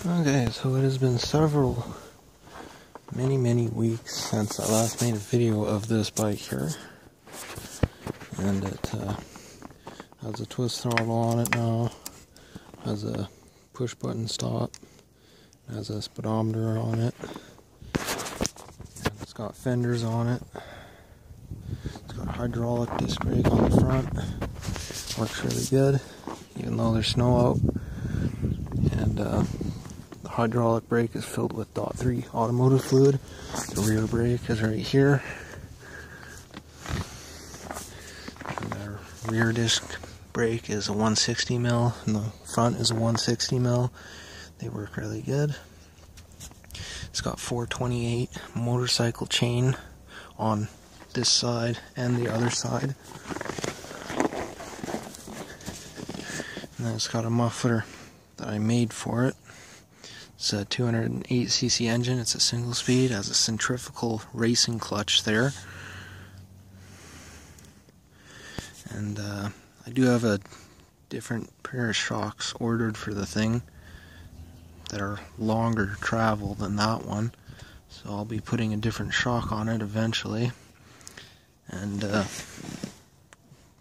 Okay, so it has been many weeks since I last made a video of this bike here, and it has a twist throttle on it now, has a push button stop, has a speedometer on it, and it's got fenders on it, it's got a hydraulic disc brake on the front, works really good, even though there's snow out, and the hydraulic brake is filled with .3 automotive fluid. The rear brake is right here. And the rear disc brake is a 160 mil, and the front is a 160 mil. They work really good. It's got 428 motorcycle chain on this side and the other side. And then it's got a muffler that I made for it. It's a 208cc engine, it's a single speed, has a centrifugal racing clutch there. And I do have a different pair of shocks ordered for the thing that are longer travel than that one. So I'll be putting a different shock on it eventually. And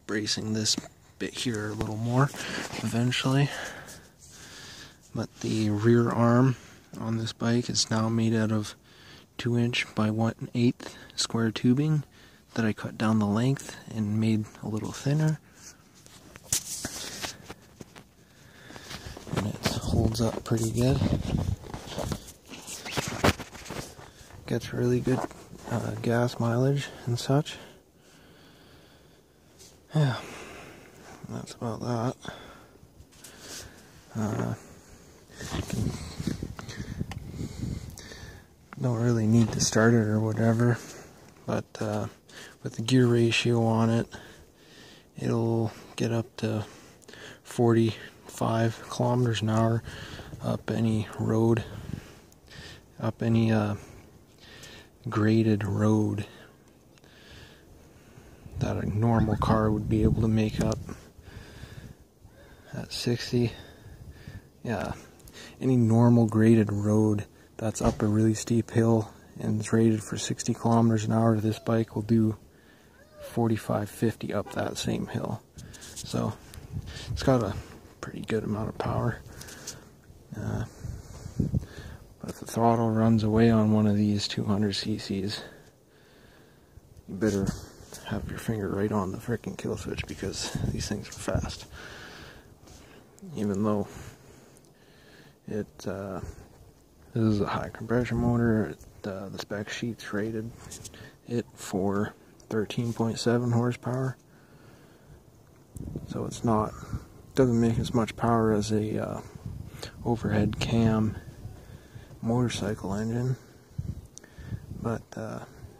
bracing this bit here a little more eventually. But the rear arm on this bike is now made out of 2" by 1/8 square tubing that I cut down the length and made a little thinner. And it holds up pretty good. Gets really good gas mileage and such. Yeah, that's about that. Don't really need to start it or whatever, but with the gear ratio on it, it'll get up to 45 kilometers an hour up any road, up any graded road that a normal car would be able to make up at 60. Yeah, any normal graded road that's up a really steep hill and is rated for 60 kilometers an hour, this bike will do 45-50 up that same hill. So it's got a pretty good amount of power. But if the throttle runs away on one of these 200 cc's, you better have your finger right on the frickin' kill switch, because these things are fast. Even though this is a high compression motor, the spec sheets rated it for 13.7 horsepower. So doesn't make as much power as a overhead cam motorcycle engine, but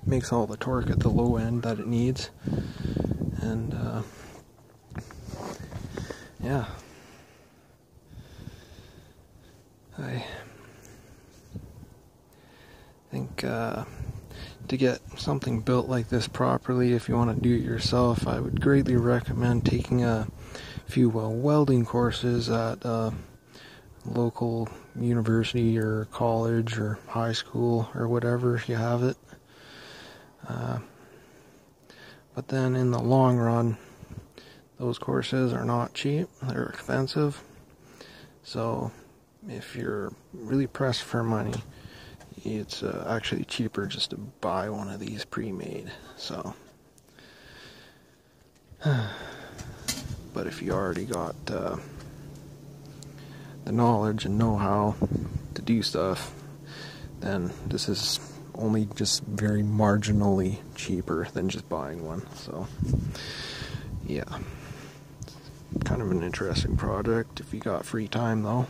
makes all the torque at the low end that it needs. And yeah, I think to get something built like this properly, if you want to do it yourself, I would greatly recommend taking a few welding courses at a local university or college or high school or whatever, if you have it. But then in the long run, those courses are not cheap, they're expensive. So if you're really pressed for money, it's actually cheaper just to buy one of these pre-made. So, but if you already got the knowledge and know-how to do stuff, then this is only just very marginally cheaper than just buying one. So yeah, kind of an interesting project if you got free time though.